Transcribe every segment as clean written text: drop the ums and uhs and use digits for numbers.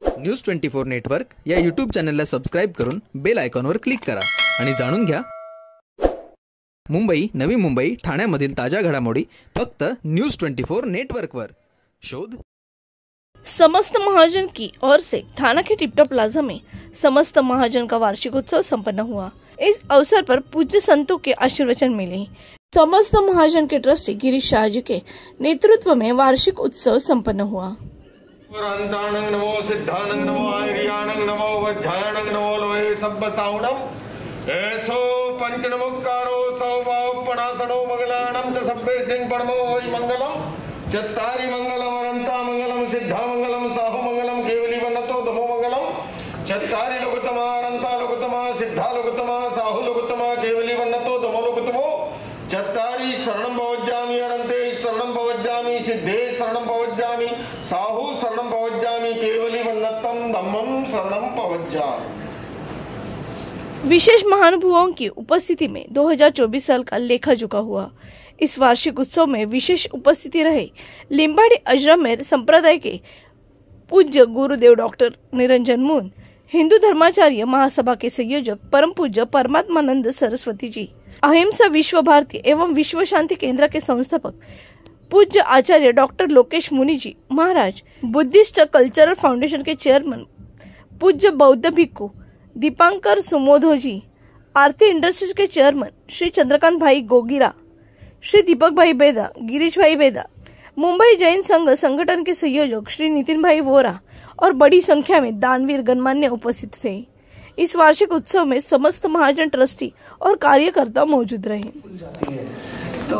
News24 network या YouTube चॅनलला subscribe करून बेल आयकॉनवर क्लिक करा आणि जाणून घ्या मुंबई, नवी मुंबई, ठाण्यामधील ताज्या घडामोडी फक्त News24 नेटवर्कवर. शोध समस्त महाजन की ओर से थाना के टिपटॉप प्लाजा में समस्त महाजन का वार्षिक उत्सव संपन्न हुआ। इस अवसर पर पूज्य संतों के आशीर्वचन मिले। समस्त महाजन के ट्रस्टी गिरीश शाह जी के नेतृत्व में वार्षिक उत्सव संपन्न हुआ। नमो सिद्धानंद नमो आर्यानंद नमो वज्रायणंद नमो लोहे सब्ब साउणम ऐसो पंचनमुक्कारो सौभावपणासनो मंगलानं च सब्बे सिंह परमो होई मंगलम चत्तारि मंगलम अनंता मंगलम सिद्धा मंगलम साहु मंगलम केवली वनतो धमो मंगलम चत्तारि लोकतमा अनंता लोकतमा सिद्धा लोकतमा साहु लोकतमा केवली वनतो धमो लोकतमो चत्तारि शरणं भवज्जामि अनंते शरणं भवज्जामि सिद्धे शरणं भवज्जामि साहु शरणं भवज्जामि केवली वन्नतम धम्मं शरणं भवज्जामि। विशेष महानुभावों की उपस्थिति में 2024 साल का लेखा जोखा हुआ। इस वार्षिक उत्सव में विशेष उपस्थिति रहे लिंबाड़ी अजरामेर संप्रदाय के पूज्य गुरुदेव डॉक्टर निरंजन मुन, हिंदू धर्माचार्य महासभा के संयोजक परम पूज्य परमात्मानंद सरस्वती जी, अहिंसा विश्व भारती एवं विश्व शांति केंद्र के संस्थापक पूज्य आचार्य डॉक्टर लोकेश मुनि जी महाराज, बुद्धिस्ट कल्चरल फाउंडेशन के चेयरमैन पूज्य बौद्ध भिक्खु दीपांकर सुमोधो जी, आरती इंडस्ट्रीज के चेयरमैन श्री चंद्रकांत भाई गोगिरा, श्री दीपक भाई बेदा, गिरीश भाई बेदा, मुंबई जैन संघ संगठन के संयोजक श्री नितिन भाई वोरा और बड़ी संख्या में दानवीर गणमान्य उपस्थित थे। इस वार्षिक उत्सव में समस्त महाजन ट्रस्टी और कार्यकर्ता मौजूद रहे। तो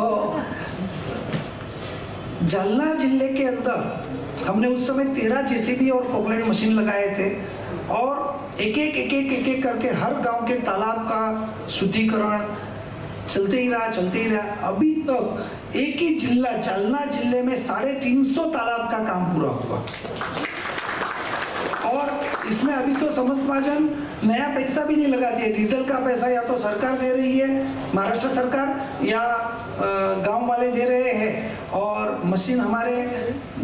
जालना जिले के अंदर हमने उस समय 13 जेसीबी और पोकलैंड मशीन लगाए थे और एक एक करके हर गांव के तालाब का शुद्धिकरण चलते ही रहा। अभी तक एक ही जिला जालना जिले में 350 तालाब का काम पूरा हुआ और इसमें अभी तो समस्त महाजन नया पैसा भी नहीं लगाती है। डीजल का पैसा या तो सरकार दे रही है, महाराष्ट्र सरकार, या गांव वाले दे रहे हैं और मशीन हमारे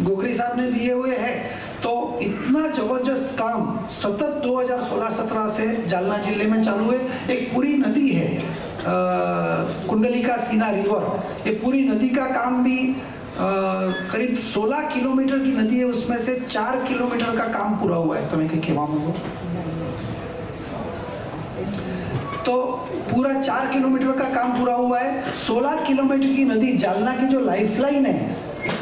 गोखरी साहब ने दिए हुए हैं। तो इतना जबरदस्त काम सतत 2016-17 से जालना जिले में चालू है। एक पूरी नदी है कुंडलिका सीना रिवर, ये पूरी नदी का काम भी करीब 16 किलोमीटर की नदी है, उसमें से 4 किलोमीटर का काम पूरा हुआ है। तो मैं तो पूरा 4 किलोमीटर का काम पूरा हुआ है। 16 किलोमीटर की नदी जालना की जो लाइफलाइन है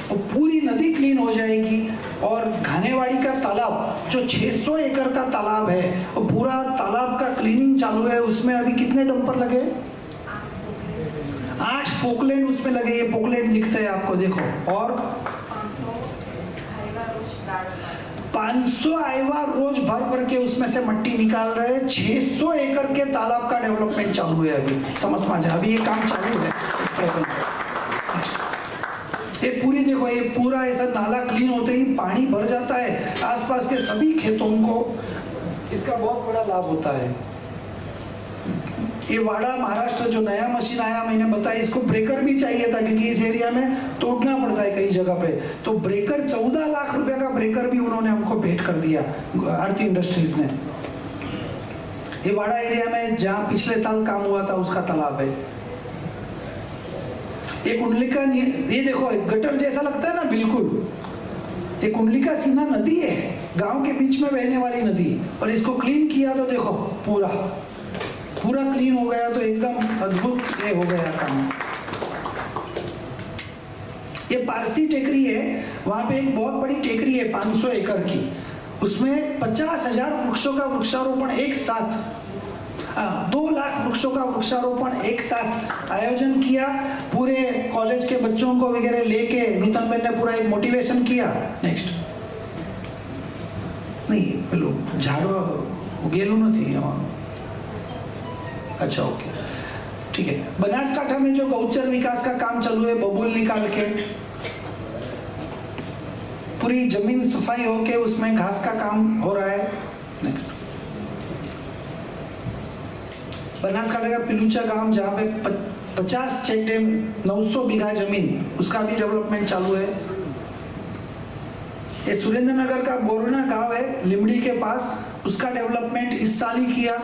वो पूरी नदी क्लीन हो जाएगी और घानेवाड़ी का तालाब जो 600 एकड़ का तालाब है वो पूरा तालाब का क्लीनिंग चालू है। उसमें अभी कितने डंपर लगे? 8 पोकलैंड उसमें लगे। ये पोकलैंड दिखते हैं आपको, देखो। और 500 आयवा रोज भर के उसमें से मट्टी निकाल रहे हैं। 600 एकड़ के तालाब का डेवलपमेंट चालू है अभी, समझ पा जाए, अभी ये काम चालू है। ये पूरी देखो, ये पूरा ऐसा नाला क्लीन होते ही पानी भर जाता है आसपास के सभी खेतों को। इसका बहुत बड़ा लाभ होता है। ये वाड़ा महाराष्ट्र जो नया मशीन आया, मैंने बताया, इसको ब्रेकर भी चाहिए था क्योंकि इस एरिया में तोड़ना पड़ता है कई जगह पे। तो ब्रेकर 14 लाख रुपए का ब्रेकर भी उन्होंने हमको भेंट कर दिया आरती इंडस्ट्रीज ने। ये वाड़ा एरिया में जहाँ पिछले साल काम हुआ था उसका तालाब है। ये कुंडलिका, ये देखो गटर जैसा लगता है ना, बिल्कुल। ये कुंडलिका सीना नदी है, गांव के बीच में बहने वाली नदी, और इसको क्लीन किया तो देखो पूरा क्लीन हो गया। तो एकदम अद्भुत ये हो गया काम। ये पारसी टेकरी है, वहां पे एक बहुत बड़ी टेकरी है 500 एकड़ की। उसमें 50,000 वृक्षों का वृक्षारोपण एक साथ, 2 लाख वृक्षों का वृक्षारोपण एक साथ आयोजन किया। पूरे कॉलेज के बच्चों को वगैरह लेके नूतन बेन ने पूरा एक मोटिवेशन किया। नेक्स्ट नहीं, पेलो झाड़ गेलू नहीं। अच्छा, ओके, ठीक है। बनासकांठा में जो गौचर विकास का काम चालू है, बबूल निकाल के पूरी जमीन सफाई होके उसमें घास का काम हो रहा है। बनासकांठा का पिलूचा गांव जहाँ पे 50 चेक डैम, 900 बीघा जमीन, उसका भी डेवलपमेंट चालू है। ये सुरेंद्र नगर का बोरना गांव है, लिमड़ी के पास, उसका डेवलपमेंट इस साल ही किया।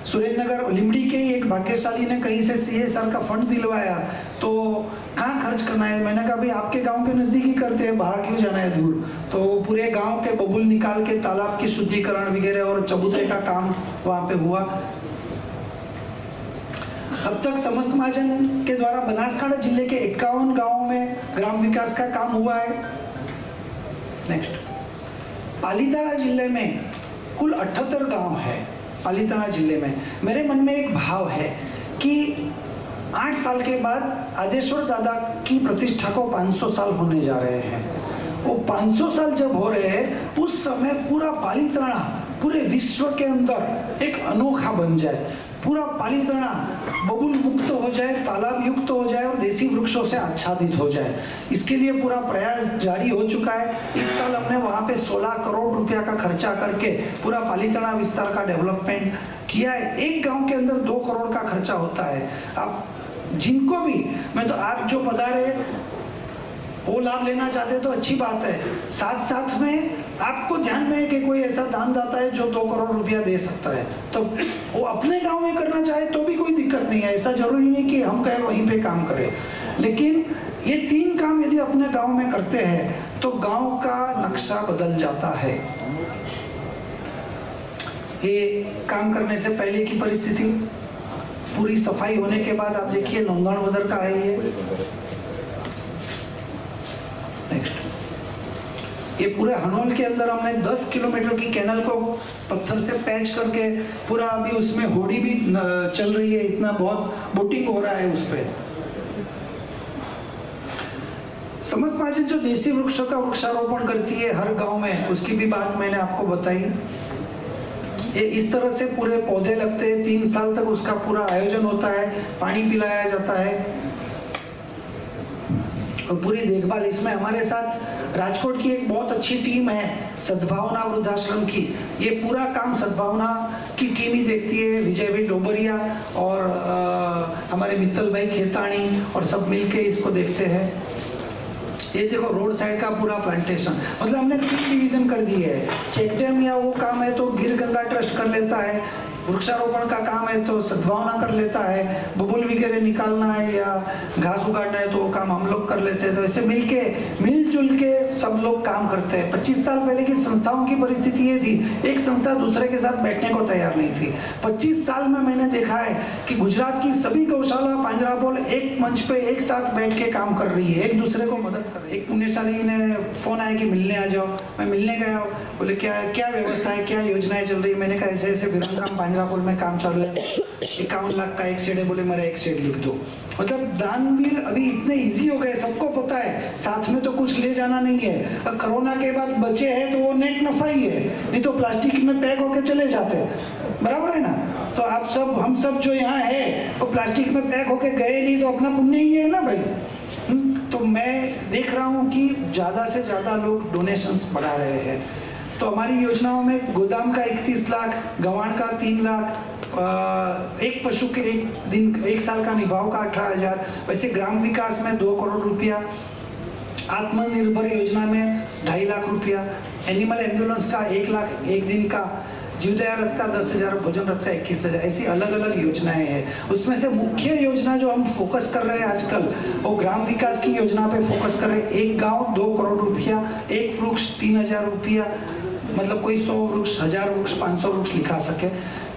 सुरेंद्रनगर लिमड़ी के ही एक भाग्यशाली ने कहीं से CSR का फंड दिलवाया, तो कहाँ खर्च करना है। मैंने कहा भाई आपके गांव के नज़दीक ही करते हैं, बाहर क्यों जाना है दूर। तो पूरे गांव के बबुल निकाल के तालाब की शुद्धिकरण वगैरह और चबूतरे का काम वहाँ पे हुआ। अब तक समस्त महाजन के द्वारा बनासकांठा जिले के 51 गांवों में ग्राम विकास का काम हुआ है। नेक्स्ट, पालीताना जिले में कुल 78 गांव है। पालीताना जिले में मेरे मन में एक भाव है कि 8 साल के बाद आदेश्वर दादा की प्रतिष्ठा को 500 साल होने जा रहे हैं। वो 500 साल जब हो रहे हैं उस समय पूरा पालीताना पूरे विश्व के अंदर एक अनोखा बन जाए, पूरा पालीताना बबुल मुक्त हो जाए, तालाब युक्त हो जाए और देसी वृक्षों से आच्छादित हो जाए। इसके लिए पूरा प्रयास जारी हो चुका है। इस साल हमने वहाँ पे 16 करोड़ रुपया का खर्चा करके पूरा पालीताना विस्तार का डेवलपमेंट किया है। एक गांव के अंदर 2 करोड़ का खर्चा होता है। आप जिनको भी, मैं तो आप जो पधारे वो लाभ लेना चाहते तो अच्छी बात है। साथ साथ में आपको ध्यान में है कि कोई ऐसा दानदाता है जो 2 करोड़ रुपया दे सकता है, तो वो अपने गांव में करना चाहे तो भी कोई दिक्कत नहीं है। ऐसा जरूरी नहीं कि हम कहें वहीं पे काम करें, लेकिन ये 3 काम यदि अपने गांव में करते हैं तो गांव का नक्शा बदल जाता है। ये काम करने से पहले की परिस्थिति, पूरी सफाई होने के बाद आप देखिए नौंगण वदर का है ये। नेक्स्ट, ये पूरे हनोल के अंदर हमने 10 किलोमीटर की कैनल को पत्थर से पैच करके पूरा, अभी उसमें होड़ी भी चल रही है, इतना बहुत बोटिंग हो रहा है उस पे। समस्त महाजन जो देसी वृक्षों का वृक्षारोपण करती है हर गांव में, उसकी भी बात मैंने आपको बताई। ये इस तरह से पूरे पौधे लगते हैं, 3 साल तक उसका पूरा आयोजन होता है, पानी पिलाया जाता है और पूरी देखभाल। इसमें हमारे साथ राजकोट की एक बहुत अच्छी टीम है, सद्भावना वृद्धाश्रम की। ये पूरा काम सद्भावना की टीम ही देखती है। विजय भाई डोबरिया और हमारे मित्तल भाई खेतानी और सब मिलके इसको देखते हैं। ये देखो रोड साइड का पूरा प्लांटेशन, मतलब हमने 3 डिवीजन कर दी है। चेक डैम या वो काम है तो गिर गंगा ट्रस्ट कर लेता है, वृक्षारोपण का काम है तो सद्भावना कर लेता है, बबुल वगैरह निकालना है या घास उगाड़ना है तो वो काम हम लोग कर लेते हैं। तो ऐसे मिलजुल के सब लोग काम करते हैं। 25 साल पहले की संस्थाओं की परिस्थिति ये थी, एक संस्था दूसरे के साथ बैठने को तैयार नहीं थी। 25 साल में मैंने देखा है कि गुजरात की सभी गौशाला पांजरापोल एक मंच पे एक साथ बैठ के काम कर रही है, एक दूसरे को मदद कर रही है। एक पुण्यशाली ने फोन आया कि मिलने आ जाओ, मैं मिलने गया। बोले क्या व्यवस्था है, क्या योजनाएं चल रही है। मैंने कहा ऐसे ऐसे विरमगाम पांजरापोल में काम चालू है, 51 लाख का एक शेड है। बोले मेरा एक शेड लिख दो। मतलब दानवीर अभी इतने इजी हो गए, सबको पता है, साथ में तो कुछ ले जाना नहीं है। अब कोरोना के बाद बचे हैं तो वो नेट नफा ही है, नहीं तो प्लास्टिक में पैक होके चले जाते हैं, बराबर है ना। तो आप सब, हम सब जो यहाँ है वो प्लास्टिक में पैक होके गए नहीं तो अपना पुण्य ही है ना भाई। तो मैं देख रहा हूँ कि ज़्यादा से ज़्यादा लोग डोनेशंस बढ़ा रहे हैं। तो हमारी योजनाओं में गोदाम का 31 लाख, गंवाण का 3 लाख, एक पशु के एक साल का निभाव का 18,000, वैसे ग्राम विकास में 2 करोड़ रुपया, आत्मनिर्भर योजना में 2.5 लाख रुपया, एनिमल एम्बुलेंस का 1 लाख एक दिन का, जीवदया रथ का 10,000, भोजन रथ का 21,000। ऐसी अलग अलग योजनाएं हैं। उसमें से मुख्य योजना जो हम फोकस कर रहे हैं आजकल वो ग्राम विकास की योजना पे फोकस कर रहे हैं। एक गांव 2 करोड़ रुपया, एक वृक्ष 3,000 रुपया, मतलब कोई 100 वृक्ष, 1000 वृक्ष, 500 वृक्ष लिखा सके।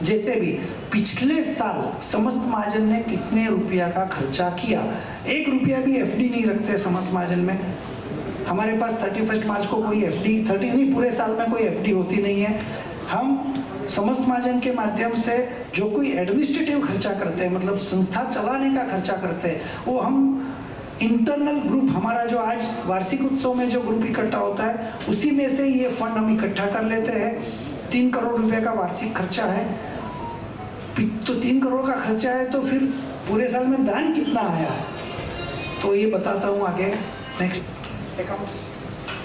जैसे भी पिछले साल समस्त महाजन ने कितने रुपया का खर्चा किया, 1 रुपया भी एफडी नहीं रखते समस्त महाजन में। हमारे पास 31 मार्च को कोई एफडी, 30 नहीं, पूरे साल में कोई एफडी होती नहीं है। हम समस्त महाजन के माध्यम से जो कोई एडमिनिस्ट्रेटिव खर्चा करते हैं, मतलब संस्था चलाने का खर्चा करते हैं, वो हम इंटरनल ग्रुप, हमारा जो आज वार्षिक उत्सव में जो ग्रुप इकट्ठा होता है उसी में से ये फंड हम इकट्ठा कर लेते हैं। 3 करोड़ रुपए का वार्षिक खर्चा है। तो 3 करोड़ का खर्चा है तो फिर पूरे साल में दान कितना आया है तो ये बताता हूँ आगे। नेक्स्ट,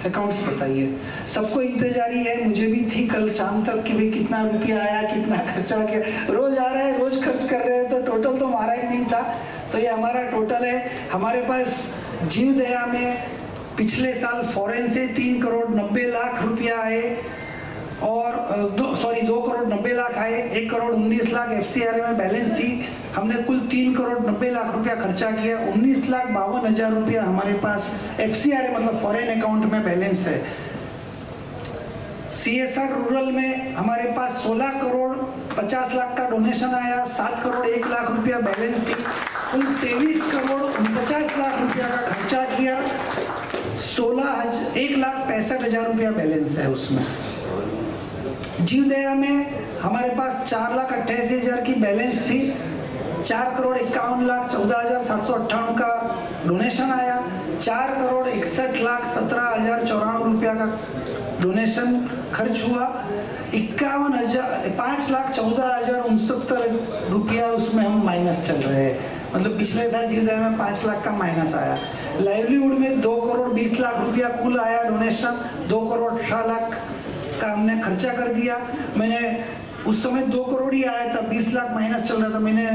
अकाउंट्स बताइए। सबको इंतजारी है, मुझे भी थी कल शाम तक कि भाई कितना रुपया आया, कितना खर्चा किया। रोज आ रहा है, रोज खर्च कर रहे हैं, तो टोटल तो हमारा ही नहीं था। तो ये हमारा टोटल है। हमारे पास जीवदया में पिछले साल फॉरेन से 3 करोड़ 90 लाख रुपया आए और लाख आए, 1 करोड़ 19 लाख FCRA में बैलेंस थी। हमने कुल 3 करोड़ 90 लाख रुपया खर्चा किया। 19,52,000 रुपया हमारे पास FCRA मतलब फॉरेन अकाउंट में बैलेंस है। CSR रूरल में हमारे पास 16 करोड़ 50 लाख का डोनेशन आया, 7 करोड़ 1 लाख रुपया बैलेंस थी। कुल 23 करोड़ 49 लाख रुपया का खर्चा किया, 1,65,000 रुपया बैलेंस है उसमें। जीवदया में हमारे पास 4,88,000 की बैलेंस थी, 4 करोड़ 51,14,798 का डोनेशन आया, 4 करोड़ 61,17,094 रुपया का डोनेशन खर्च हुआ, 5,14,069 रुपया उसमें हम माइनस चल रहे हैं। मतलब पिछले साल जीवदया में 5 लाख का माइनस आया। लाइवलीहुड में 2 करोड़ 20 लाख रुपया कुल आया डोनेशन, 2 करोड़ 18 लाख का हमने खर्चा कर दिया। मैंने उस समय 2 करोड़ ही आया था, 20 लाख माइनस चल रहा था। मैंने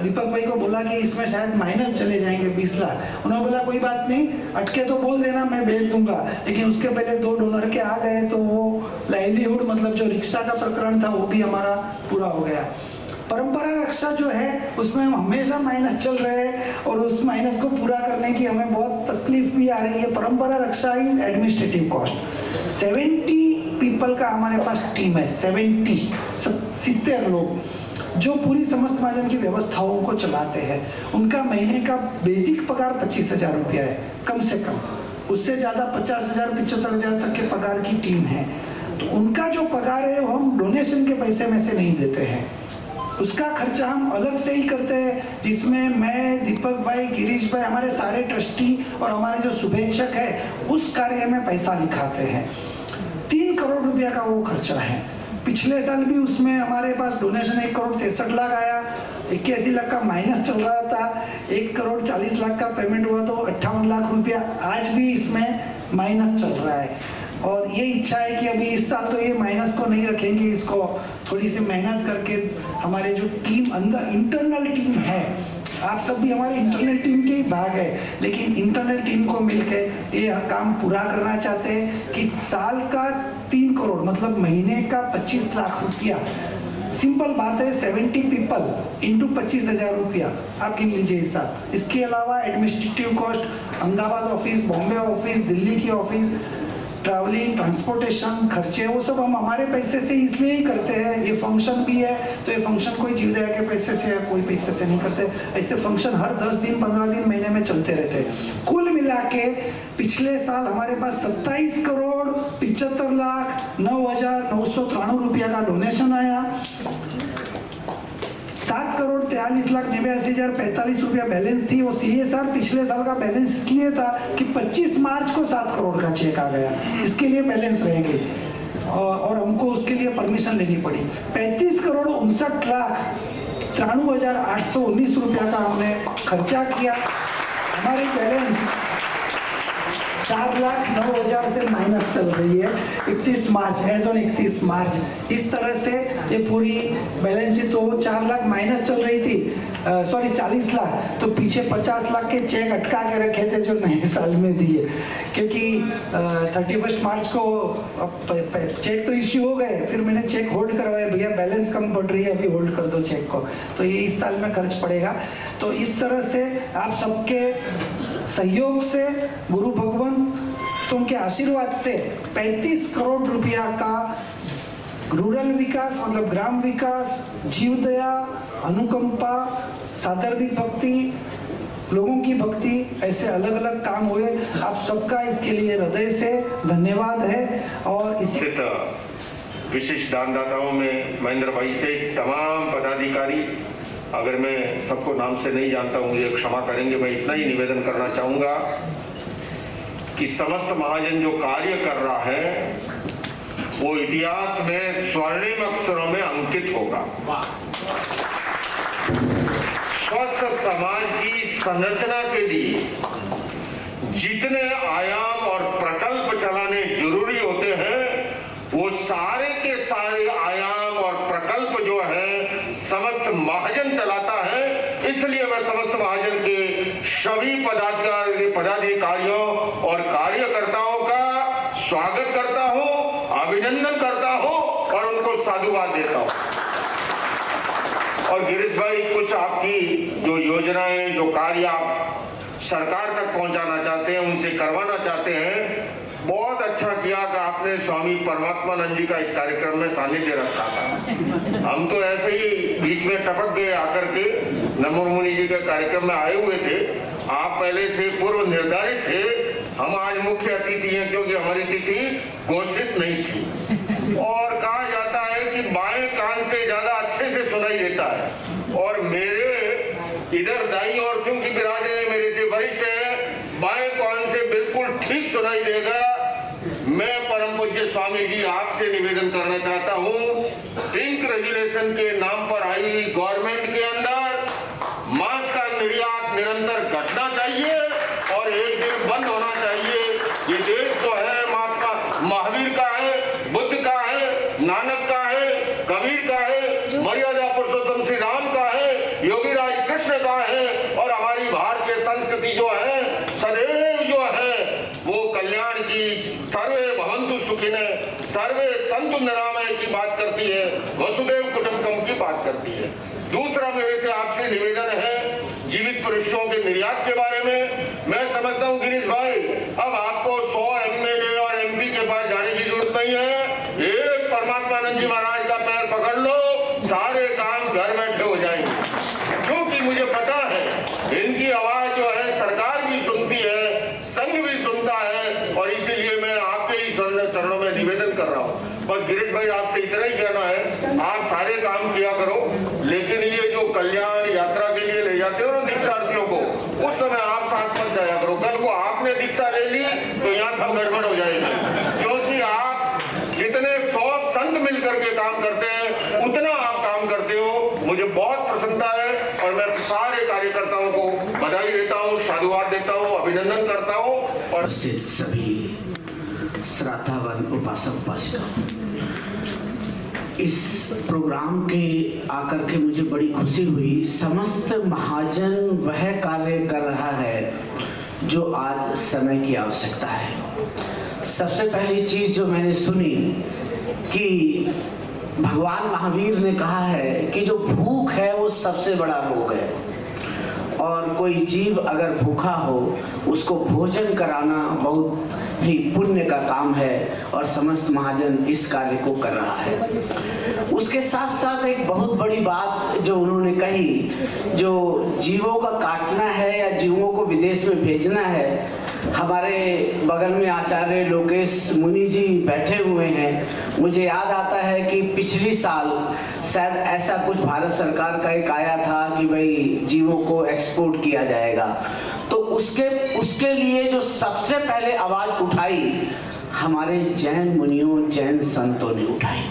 दीपक भाई को बोला कि इसमें शायद माइनस चले जाएंगे 20 लाख। उन्होंने बोला कोई बात नहीं, अटके तो बोल देना, मैं भेज दूंगा। लेकिन उसके पहले 2 डोनर के आ गए तो वो लाइवलीहुड मतलब जो रिक्शा का प्रकरण था वो भी हमारा पूरा हो गया। परंपरा रक्षा जो है उसमें हम हमेशा माइनस चल रहे हैं और उस माइनस को पूरा करने की हमें बहुत तकलीफ भी आ रही है। परंपरा रक्षा इज एडमिनिस्ट्रेटिव कॉस्ट। 70 पीपल का हमारे पास टीम है, 70 लोग जो पूरी समस्त महाजन की व्यवस्थाओं को चलाते हैं। उनका महीने का बेसिक पगार 25,000 रुपया है कम से कम, उससे ज़्यादा 50,000 75,000 तक के पगार की टीम है। तो उनका जो पगार है वो हम डोनेशन के पैसे में से नहीं देते हैं, उसका खर्चा हम अलग से ही करते हैं, जिसमें मैं, दीपक भाई, गिरीश भाई, हमारे सारे ट्रस्टी और हमारे जो शुभेच्छक है उस कार्य में पैसा लिखाते हैं। 3 करोड़ रुपया का वो खर्चा है। पिछले साल भी उसमें हमारे पास डोनेशन 1 करोड़ 63 लाख आया, 81 लाख का माइनस चल रहा था, 1 करोड़ 40 लाख का पेमेंट हुआ तो 58 लाख रुपया आज भी इसमें माइनस चल रहा है। और ये इच्छा है कि अभी इस साल तो ये माइनस को नहीं रखेंगे, इसको थोड़ी सी मेहनत करके हमारे जो टीम अंदर इंटरनल टीम है, आप सब भी हमारे इंटरनल टीम के ही भाग है, लेकिन इंटरनल टीम को मिलकर ये काम पूरा करना चाहते हैं कि साल का 3 करोड़ मतलब महीने का 25 लाख रुपया। सिंपल बात है, 70 पीपल इंटू 25,000 रुपया आप गिन लीजिए हिसाब। इसके अलावा administrative cost, Ahmedabad office, Bombay office, Delhi की ऑफिस, ट्रैवलिंग, ट्रांसपोर्टेशन खर्चे, वो सब हम हमारे पैसे से इसलिए ही करते हैं। ये फंक्शन भी है तो ये फंक्शन कोई जीवदया के पैसे से या कोई पैसे से नहीं करते। ऐसे फंक्शन हर 10 दिन 15 दिन महीने में चलते रहते हैं। कुल मिला के पिछले साल हमारे पास 27 करोड़ 75,09,993 रुपया का डोनेशन आया, 7 करोड़ 43,89,045 रुपया बैलेंस थी। और CSR पिछले साल का बैलेंस इसलिए था कि 25 मार्च को 7 करोड़ का चेक आ गया, इसके लिए बैलेंस रहेंगे और हमको उसके लिए परमिशन लेनी पड़ी। 35 करोड़ 59,93,819 रुपया का हमने खर्चा किया। हमारी बैलेंस 4,09,000 से माइनस चल रही है 31 मार्च, एज ऑन 31 मार्च। इस तरह से ये पूरी बैलेंस शीट तो 4 लाख माइनस चल रही थी, सॉरी 40 लाख, तो पीछे 50 लाख के चेक अटका के रखे थे जो नए साल में दिए, क्योंकि 31 मार्च को चेक तो इश्यू हो गए, फिर मैंने चेक होल्ड करवाए, भैया बैलेंस कम पड़ रही है अभी होल्ड कर दो चेक को, तो ये इस साल में खर्च पड़ेगा। तो इस तरह से आप सबके सहयोग से, गुरु भगवंतों के आशीर्वाद से 35 करोड़ रुपया का रूरल विकास मतलब ग्राम विकास, जीवदया, अनुकंपा, सादरभिक भक्ति, लोगों की भक्ति, ऐसे अलग अलग काम हुए। आप सबका इसके लिए हृदय से धन्यवाद है। और इसी विशिष्ट दानदाताओं में महेंद्र भाई से तमाम पदाधिकारी, अगर मैं सबको नाम से नहीं जानता हूँ ये क्षमा करेंगे। मैं इतना ही निवेदन करना चाहूँगा कि समस्त महाजन जो कार्य कर रहा है वो इतिहास में स्वर्णिम अक्षरों में अंकित होगा। स्वस्थ समाज की संरचना के लिए जितने आयाम और प्रकल्प चलाने जरूरी होते हैं वो सारे के सारे आयाम और प्रकल्प जो है समस्त महाजन चलाता है। इसलिए मैं समस्त महाजन के सभी पदाधिकारियों और कार्यकर्ताओं का स्वागत करता हूं, अभिनंदन करता हूं और उनको साधुवाद देता हूँ। और गिरीश भाई, कुछ आपकी जो योजनाएं, जो कार्य आप सरकार तक पहुंचाना चाहते हैं, उनसे करवाना चाहते हैं, बहुत अच्छा किया कि आपने स्वामी परमात्मानंद जी का इस कार्यक्रम में सानिध्य रखा था। हम तो ऐसे ही बीच में टपक गए आकर के, नमो मुनि जी के कार्यक्रम में आए हुए थे। आप पहले से पूर्व निर्धारित थे, हम आज मुख्य अतिथि हैं क्योंकि हमारी तिथि घोषित नहीं थी। और कहा जाता है कि बाएं कान से ज्यादा अच्छे से सुनाई देता है, और मेरे इधर दाईं ओर चूंकि बिरादरी मेरे से वरिष्ठ है, बाएं कान से बिल्कुल ठीक सुनाई देगा। मैं परम पूज्य स्वामी जी आपसे निवेदन करना चाहता हूँ, पिंक रेगुलेशन के नाम पर आई गवर्नमेंट के अंदर मांस का निर्यात निरंतर घटना चाहिए और एक दिन बंद होना चाहिए। ये देश तो है महात्मा महावीर का है, बुद्ध का है, नानक का है, कबीर का है, मर्यादा पुरुषोत्तम श्री राम का है, योगी राज कृष्ण का है। और हमारी भारतीय संस्कृति जो है सदैव जो है वो कल्याण की, सर्वे भवन्तु सुखिनः, सर्वे सन्तु निरामय की बात करती है, वसुदेव कुटुम्बकम की बात करती है। दूसरा मेरे से आपसे निवेदन है जीवित पुरुषों के निर्यात के बारे में। मैं समझता हूँ गिरीश भाई, अब आपको 100 MLA और MP के पास जाने की जरूरत नहीं है। एक परमात्मानंद जी महाराज का पैर पकड़ लो, सारे काम घर बैठे हो जाएंगे। क्योंकि मुझे पता है इनकी आवाज जो है सरकार भी सुनती है, संघ भी सुनता है, और इसीलिए मैं आपके ही चरणों में निवेदन कर रहा हूँ। बस गिरीश भाई, आपसे इतना ही कहना है, आप सारे काम किया करो, लेकिन ये जो कल्याण यात्रा के लिए ले जाते हो ना दीक्षार्थियों को, उस समय आप साथ मत जाया करो। कल को आपने दीक्षा ले ली तो यहाँ सब गड़बड़ हो जाएगी, क्योंकि आप जितने 100 संत मिलकर के काम करते हैं उतना आप काम करते हो। मुझे बहुत प्रसन्नता है और मैं सारे कार्यकर्ताओं को बधाई देता हूँ, साधुवाद देता हूँ, अभिनंदन करता हूँ। और सभी श्रद्धावान उपासक उपासिका, इस प्रोग्राम के आकर के मुझे बड़ी खुशी हुई। समस्त महाजन वह कार्य कर रहा है जो आज समय की आवश्यकता है। सबसे पहली चीज जो मैंने सुनी कि भगवान महावीर ने कहा है कि जो भूख है वो सबसे बड़ा रोग है, और कोई जीव अगर भूखा हो उसको भोजन कराना बहुत ही पुण्य का काम है, और समस्त महाजन इस कार्य को कर रहा है। उसके साथ साथ एक बहुत बड़ी बात जो उन्होंने कही, जो जीवों का काटना है या जीवों को विदेश में भेजना है, हमारे बगल में आचार्य लोकेश मुनि जी बैठे हुए हैं। मुझे याद आता है कि पिछली साल शायद ऐसा कुछ भारत सरकार का एक आया था कि भाई जीवों को एक्सपोर्ट किया जाएगा, तो उसके लिए जो सबसे पहले आवाज उठाई हमारे जैन मुनियों, जैन संतों ने उठाई,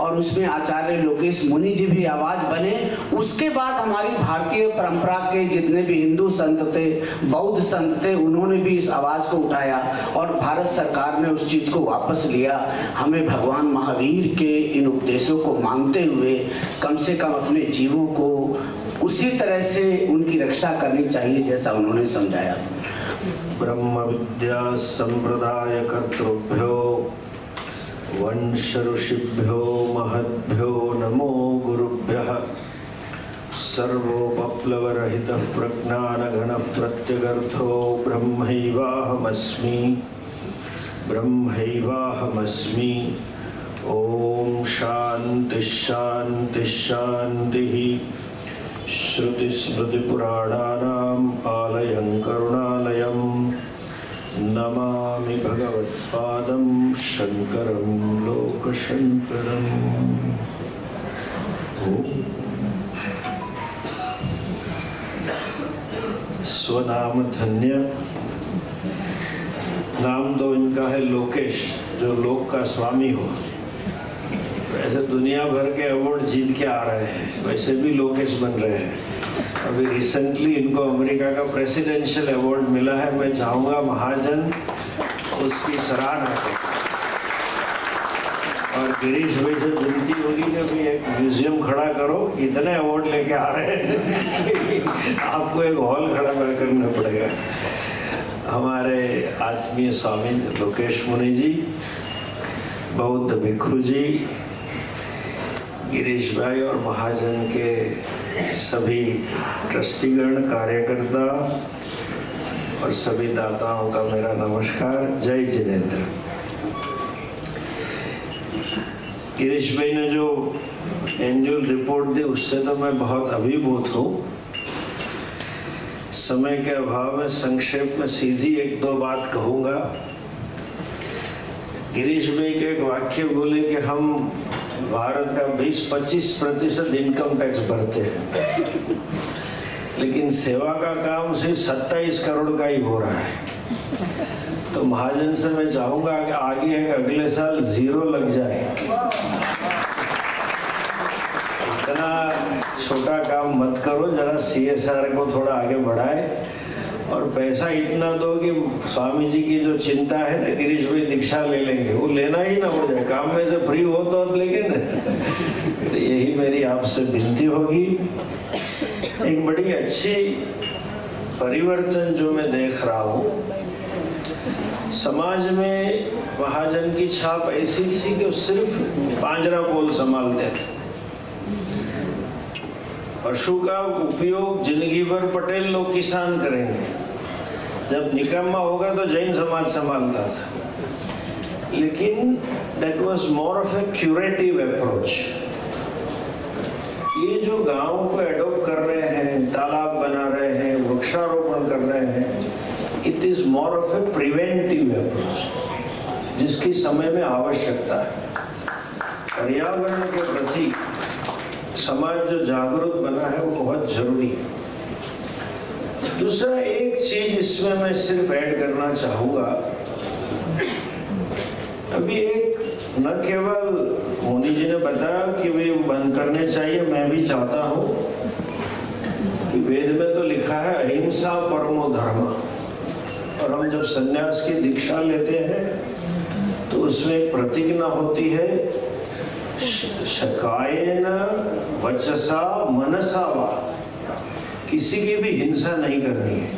और उसमें आचार्य लोकेश मुनि जी भी आवाज बने। उसके बाद हमारी भारतीय परंपरा के जितने भी हिंदू संत थे, बौद्ध संत थे, उन्होंने भी इस आवाज को उठाया, और भारत सरकार ने उस चीज को वापस लिया। हमें भगवान महावीर के इन उपदेशों को मानते हुए कम से कम अपने जीवों को उसी तरह से उनकी रक्षा करनी चाहिए जैसा उन्होंने समझाया। ब्रह्म विद्या संप्रदाय कर्तृभ्यो वंश ऋषिभ्यो महद्भ्यो नमो गुरुभ्यः। सर्वोपप्लवरहितः प्रज्ञानघनः प्रत्यगर्थो ब्रह्मैवाहमस्मि ब्रह्मैवाहमस्मि। ओम शांति शांति शांति। श्रुतिस्मृतिपुराणानाम् आलयं करुणालयं नमामि भगवत्पादं शंकरं लोकशंकरम्। स्वनाम धन्य। नाम तो इनका है लोकेश, जो लोक का स्वामी हो। वैसे दुनिया भर के अवार्ड जीत के आ रहे हैं, वैसे भी लोकेश बन रहे हैं। अभी रिसेंटली इनको अमेरिका का प्रेसिडेंशियल अवार्ड मिला है। मैं चाहूँगा महाजन उसकी सराहना करें, और गिरीश भाई से विनती होगी कि अभी एक म्यूजियम खड़ा करो, इतने अवार्ड लेके आ रहे हैं आपको एक हॉल खड़ा करना पड़ेगा। हमारे आत्मीय स्वामी लोकेश मुनि जी, बौद्ध भिक्षु जी, गिरीश भाई और महाजन के सभी ट्रस्टीगण, कार्यकर्ता और सभी दाताओं का मेरा नमस्कार। जय जिनेंद्र। गिरीश भाई ने जो एनुअल रिपोर्ट दी उससे तो मैं बहुत अभिभूत हूँ। समय के अभाव में संक्षेप में सीधी एक दो बात कहूँगा। गिरीश भाई के एक वाक्य बोले कि हम भारत का 20-25% इनकम टैक्स भरते हैं, लेकिन सेवा का काम सिर्फ 27 करोड़ का ही हो रहा है। तो महाजन से मैं चाहूंगा कि आगे अगले साल 0 लग जाए। इतना छोटा काम मत करो, जरा CSR को थोड़ा आगे बढ़ाए और पैसा इतना दो कि स्वामी जी की जो चिंता है ना, गिरीश भाई दीक्षा ले लेंगे, वो लेना ही ना हो जाए। काम में से फ्री हो तो अब लेंगे ना। तो यही मेरी आपसे विनती होगी। एक बड़ी अच्छी परिवर्तन जो मैं देख रहा हूँ समाज में, महाजन की छाप ऐसी थी कि सिर्फ पांजरा पोल संभालते थे। पशु का उपयोग जिंदगी भर पटेल लोग किसान करेंगे, जब निकम्मा होगा तो जैन समाज संभालता था। लेकिन that was more of A curative approach. ये जो गांव को एडॉप्ट कर रहे हैं, तालाब बना रहे हैं, वृक्षारोपण कर रहे हैं, it is more of A preventive approach जिसकी समय में आवश्यकता है। पर्यावरण के प्रति समाज जो जागरूक बना है वो बहुत जरूरी है। दूसरा एक चीज इसमें मैं सिर्फ ऐड करना चाहूंगा। अभी एक न केवल मोदी जी ने बताया कि वे बंद करने चाहिए, मैं भी चाहता हूं कि वेद में तो लिखा है अहिंसा परमो धर्म, और हम जब सन्यास की दीक्षा लेते हैं तो उसमें एक प्रतिज्ञा होती है, कायेन वचसा मनसा वा, किसी की भी हिंसा नहीं करनी है।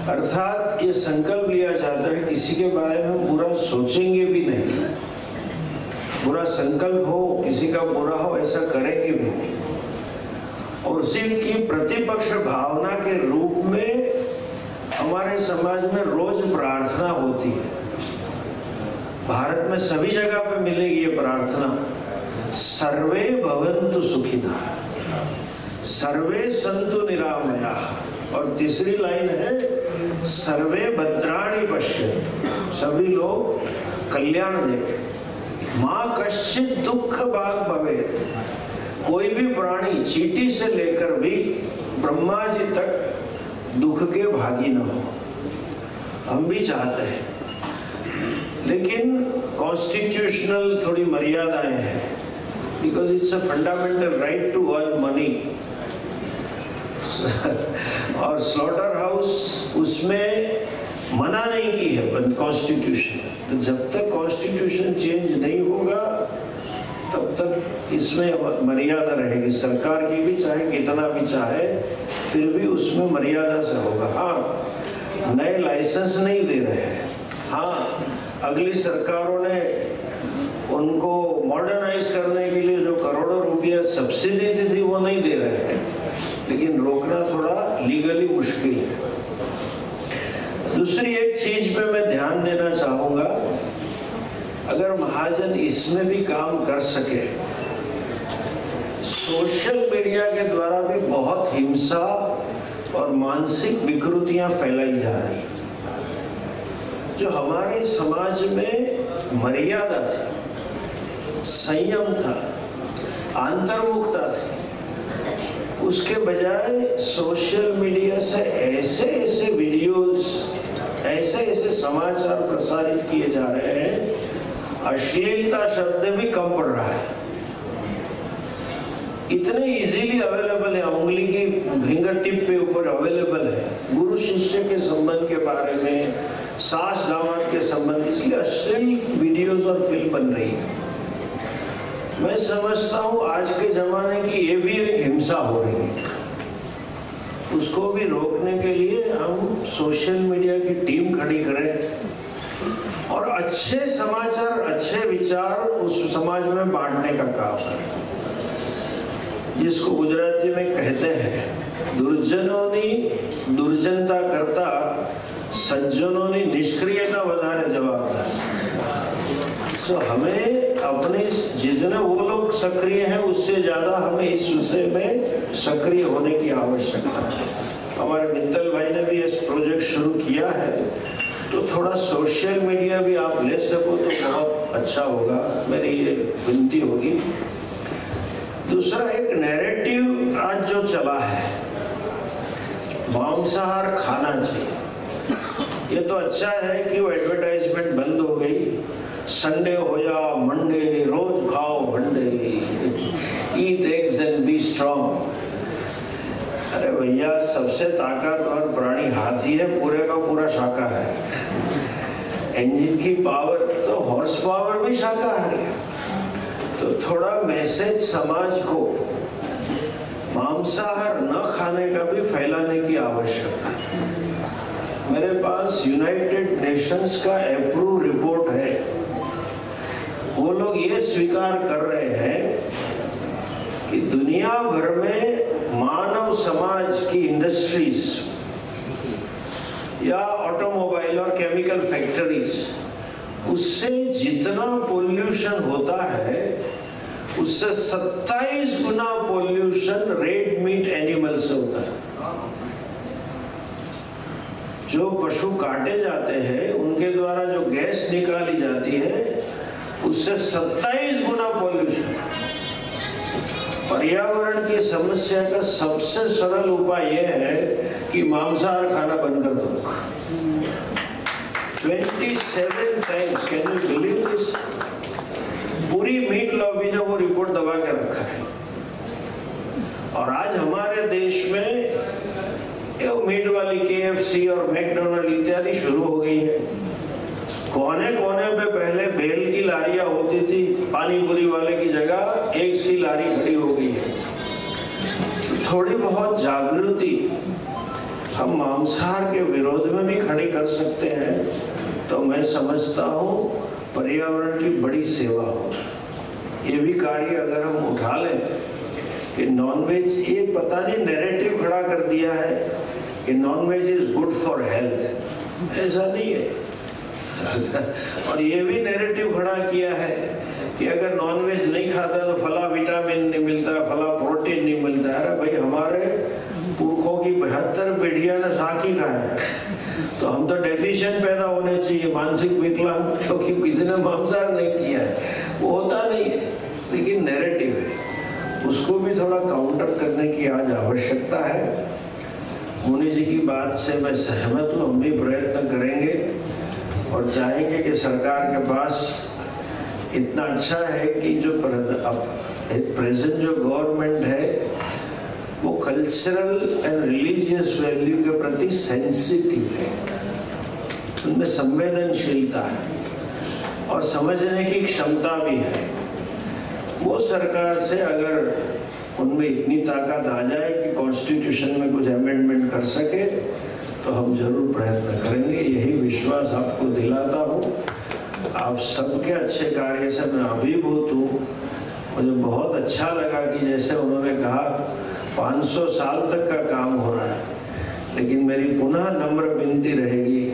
अर्थात ये संकल्प लिया जाता है किसी के बारे में बुरा सोचेंगे भी नहीं, बुरा संकल्प हो, किसी का बुरा हो ऐसा करेंगे भी नहीं। और उसी की प्रतिपक्ष भावना के रूप में हमारे समाज में रोज प्रार्थना होती है। भारत में सभी जगह पे मिलेगी ये प्रार्थना, सर्वे भवन्तु सुखिनः, सर्वे सन्तु निरामयाः। और तीसरी लाइन है सर्वे भद्राणि पश्यन्तु, सभी लोग कल्याण देखें। माँ कश्चित् दुःख भाग् भवेत्, कोई भी प्राणी चींटी से लेकर भी ब्रह्मा जी तक दुख के भागी न हो। हम भी चाहते हैं, लेकिन कॉन्स्टिट्यूशनल थोड़ी मर्यादाएं हैं, because it's a fundamental right to earn money. और स्लॉटर हाउस उसमें मना नहीं की है कॉन्स्टिट्यूशन। तो जब तक कॉन्स्टिट्यूशन चेंज नहीं होगा तब तक इसमें मर्यादा रहेगी। सरकार की भी चाहे कितना भी चाहे, फिर भी उसमें मर्यादा से होगा। हाँ, नए लाइसेंस नहीं दे रहे हैं। हाँ, अगली सरकारों ने उनको मॉडर्नाइज करने के लिए जो करोड़ों रुपया सब्सिडी थी वो नहीं दे रहे हैं, लेकिन रोकना थोड़ा लीगली मुश्किल है। दूसरी एक चीज पे मैं ध्यान देना चाहूंगा, अगर महाजन इसमें भी काम कर सके, सोशल मीडिया के द्वारा भी बहुत हिंसा और मानसिक विकृतियां फैलाई जा रही, जो हमारे समाज में मर्यादा थी, संयम था, अंतर्मुखता थी, उसके बजाय सोशल मीडिया से ऐसे ऐसे वीडियोस, ऐसे ऐसे समाचार प्रसारित किए जा रहे हैं, अश्लीलता शब्द भी कम पड़ रहा है। इतने इजीली अवेलेबल है, उंगली की फिंगर टिप पे ऊपर अवेलेबल है। गुरु शिष्य के संबंध के बारे में, सास दामाद के संबंध, इसलिए अश्लील वीडियोस और फिल्म बन रही है। मैं समझता हूँ आज के जमाने की ये भी एक हिंसा हो रही है, उसको भी रोकने के लिए हम सोशल मीडिया की टीम खड़ी करें और अच्छे समाचार, अच्छे विचार उस समाज में बांटने का काम करें। जिसको गुजराती में कहते हैं, दुर्जनोनी दुर्जनता करता सज्जनों ની નિષ્ક્રિયતા વધારે જવાબદાર है। तो हमें अपने जितने वो लोग सक्रिय हैं उससे ज्यादा हमें इस विषय में सक्रिय होने की आवश्यकता है। हमारे मित्तल भाई ने भी इस प्रोजेक्ट शुरू किया है, तो थोड़ा सोशल मीडिया भी आप ले सको तो बहुत अच्छा होगा, मेरी ये विनती होगी। दूसरा, एक नैरेटिव आज जो चला है मांसाहार खाना चाहिए, ये तो अच्छा है कि वो एडवर्टाइजमेंट बंद हो गई। संडे हो या मंडे, रोज खाओ Monday, eat eggs and be strong. अरे भैया, सबसे ताकतवर प्राणी हाथी है, पूरे का पूरा शाकाहारी। इंजन की पावर तो हॉर्स पावर भी शाकाहारी है। तो थोड़ा मैसेज समाज को मांसाहार न खाने का भी फैलाने की आवश्यकता है। मेरे पास यूनाइटेड नेशंस का अप्रूव रिपोर्ट है, वो लोग ये स्वीकार कर रहे हैं कि दुनिया भर में मानव समाज की इंडस्ट्रीज या ऑटोमोबाइल और केमिकल फैक्ट्रीज, उससे जितना पोल्यूशन होता है उससे 27 गुना पोल्यूशन रेड मीट एनिमल से होता है। जो पशु काटे जाते हैं उनके द्वारा जो गैस निकाली जाती है उससे 27 गुना पोल्यूशन। पर्यावरण की समस्या का सबसे सरल उपाय यह है कि मांसाहार खाना बंद कर दो। 27 times, can you believe this? पूरी मीट लॉबी ने वो रिपोर्ट दबा के रखा है। और आज हमारे देश में मीट वाली KFC और मैकडोनल्ड इत्यादि शुरू हो गई है। कोने कोने पे पहले बेल की लारियां होती थी, पानी पूरी वाले की जगह एग्स की लारी खड़ी हो गई है। थोड़ी बहुत जागृति हम मांसाहार के विरोध में भी खड़ी कर सकते हैं, तो मैं समझता हूँ पर्यावरण की बड़ी सेवा हो। ये भी कार्य अगर हम उठा लें कि नॉनवेज, ये पता नहीं नैरेटिव खड़ा कर दिया है कि non veg is good for health, ऐसा नहीं है। और ये भी नैरेटिव खड़ा किया है कि अगर नॉनवेज नहीं खाता तो फला विटामिन नहीं मिलता, फला प्रोटीन नहीं मिलता। अरे भाई, हमारे पुरखों की 72 पीढ़ियां ने साग ही खाया है, तो हम तो डेफिशिएंट पैदा होने चाहिए, मानसिक विकलांग, क्योंकि किसी ने मांसाहार नहीं किया है। वो होता नहीं है, लेकिन नैरेटिव है, उसको भी थोड़ा काउंटर करने की आज आवश्यकता है। मुनि जी की बात से मैं सहमत हूँ, हम भी प्रयत्न करेंगे और चाहेंगे कि सरकार के पास इतना अच्छा है कि जो प्रेजेंट जो गवर्नमेंट है वो कल्चरल एंड रिलीजियस वैल्यू के प्रति सेंसिटिव है, उनमें संवेदनशीलता है और समझने की क्षमता भी है। वो सरकार से अगर उनमें इतनी ताकत आ जाए कि कॉन्स्टिट्यूशन में कुछ अमेंडमेंट कर सके तो हम जरूर प्रयत्न करेंगे। यही विश्वास आपको दिलाता हूँ। आप सबके अच्छे कार्य से मैं अभिभूत हूँ। मुझे बहुत अच्छा लगा कि जैसे उन्होंने कहा 500 साल तक का काम हो रहा है, लेकिन मेरी पुनः नम्र विनती रहेगी,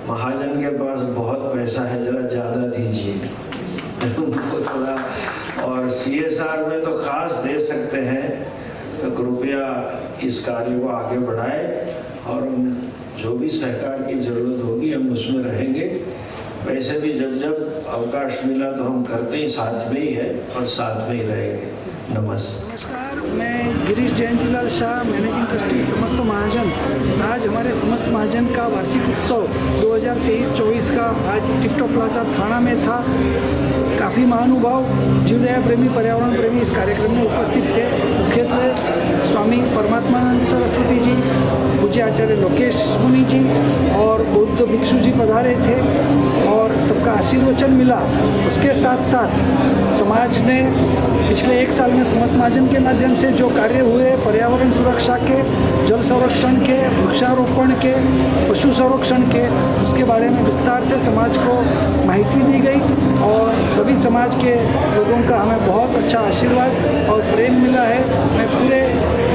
महाजन के पास बहुत पैसा है, जरा ज़्यादा दीजिए उनको थोड़ा, और CSR में तो खास दे सकते हैं, तो कृपया इस कार्य को आगे बढ़ाए और जो भी सहकार की जरूरत होगी हम उसमें रहेंगे। वैसे भी जब जब अवकाश मिला तो हम करते ही साथ में ही है और साथ में ही रहेंगे। नमस्कार, मैं गिरीश जयंतीलाल शाह, मैनेजिंग ट्रस्टी समस्त महाजन। आज हमारे समस्त महाजन का वार्षिक उत्सव 2023-24 का आज टिपटॉप प्लाजा थाना में था। काफ़ी महानुभाव, जीवदया प्रेमी, पर्यावरण प्रेमी इस कार्यक्रम में उपस्थित थे। मुख्यतः स्वामी परमात्मानंद सरस्वती जी, पूज्य आचार्य लोकेश मुनि जी और बौद्ध भिक्षु जी पधारे थे और सबका आशीर्वचन मिला। उसके साथ साथ समाज ने पिछले 1 साल में समस्त महाजन के माध्यम से जो कार्य हुए, पर्यावरण सुरक्षा के, जल संरक्षण के, वृक्षारोपण के, पशु संरक्षण के, उसके बारे में विस्तार से समाज को माहिती दी गई और सभी समाज के लोगों का हमें बहुत अच्छा आशीर्वाद और प्रेम मिला है। मैं पूरे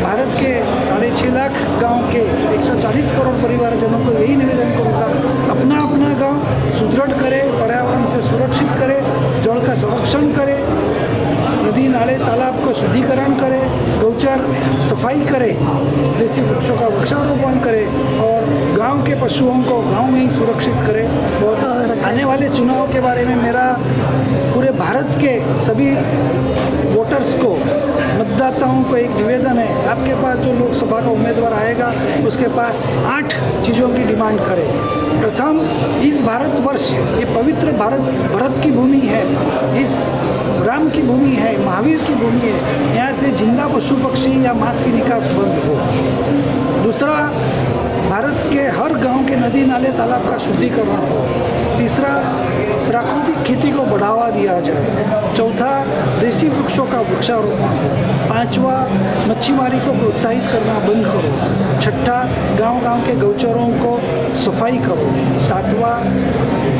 भारत के 6.5 लाख गांव के 140 करोड़ परिवारजनों को यही निवेदन करूँगा, अपना अपना गांव सुदृढ़ करे, पर्यावरण से सुरक्षित करे, जल का संरक्षण करे, नदी नाले तालाब को शुद्धिकरण करे, गौचर सफाई करे, देसी वृक्षों का वृक्षारोपण करे और गांव के पशुओं को गांव में ही सुरक्षित करे। और आने वाले चुनाव के बारे में मेरा पूरे भारत के सभी वोटर्स को, मतदाताओं को एक निवेदन है, आपके पास जो लोकसभा का उम्मीदवार आएगा उसके पास 8 चीज़ों की डिमांड करें। प्रथम, इस भारतवर्ष ये पवित्र भारत की भूमि है, इस राम की भूमि है, महावीर की भूमि है, यहाँ से जिंदा पशु पक्षी या मांस की निकास बंद हो। दूसरा, भारत के हर गांव के नदी नाले तालाब का शुद्धिकरण हो। तीसरा, प्राकृतिक खेती को बढ़ावा दिया जाए। चौथा, देसी वृक्षों का वृक्षारोपण हो। पांचवा, मच्छीमारी को प्रोत्साहित करना बंद करो। छठा, गांव-गांव के गौचरों को सफाई करो। सातवां,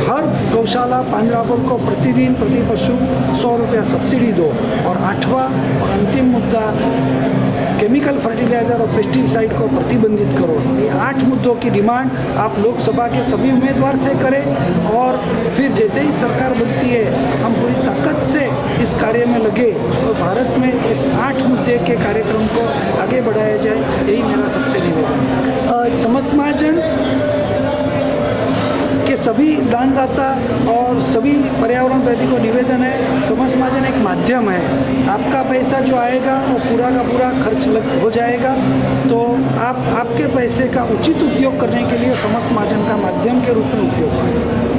हर गौशाला पांजरापोल को प्रतिदिन प्रति पशु 100 रुपया सब्सिडी दो। और आठवां और अंतिम मुद्दा, केमिकल फर्टिलाइजर और पेस्टिसाइड को प्रतिबंधित करो। ये 8 मुद्दों की डिमांड आप लोकसभा के सभी उम्मीदवार से करें और फिर जैसे ही सरकार बनती है हम पूरी ताकत से इस कार्य में लगे और भारत में इस 8 मुद्दे के कार्यक्रम को आगे बढ़ाया जाए, यही मेरा सबसे निवेदन है। समस्त महाजन के सभी दानदाता और सभी पर्यावरण प्रेमी को निवेदन है, समस्त महाजन एक माध्यम है, आपका पैसा जो आएगा वो पूरा का पूरा खर्च हो जाएगा, तो आप आपके पैसे का उचित उपयोग करने के लिए समस्त महाजन का माध्यम के रूप में उपयोग करें।